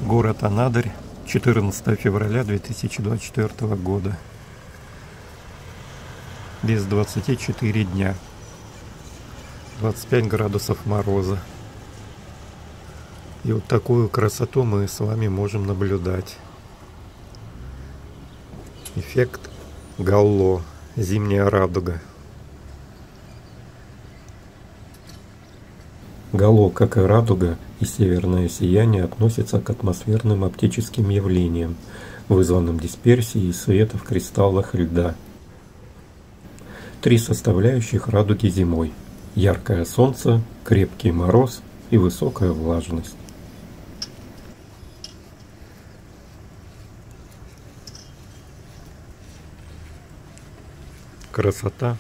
Город Анадырь, 14 февраля 2024 года. Без 24 дня. 25 градусов мороза. И вот такую красоту мы с вами можем наблюдать. Эффект Галло. Зимняя радуга. Галло, как и радуга и северное сияние, относятся к атмосферным оптическим явлениям, вызванным дисперсией света в кристаллах льда. Три составляющих радуги зимой: яркое солнце, крепкий мороз и высокая влажность. Красота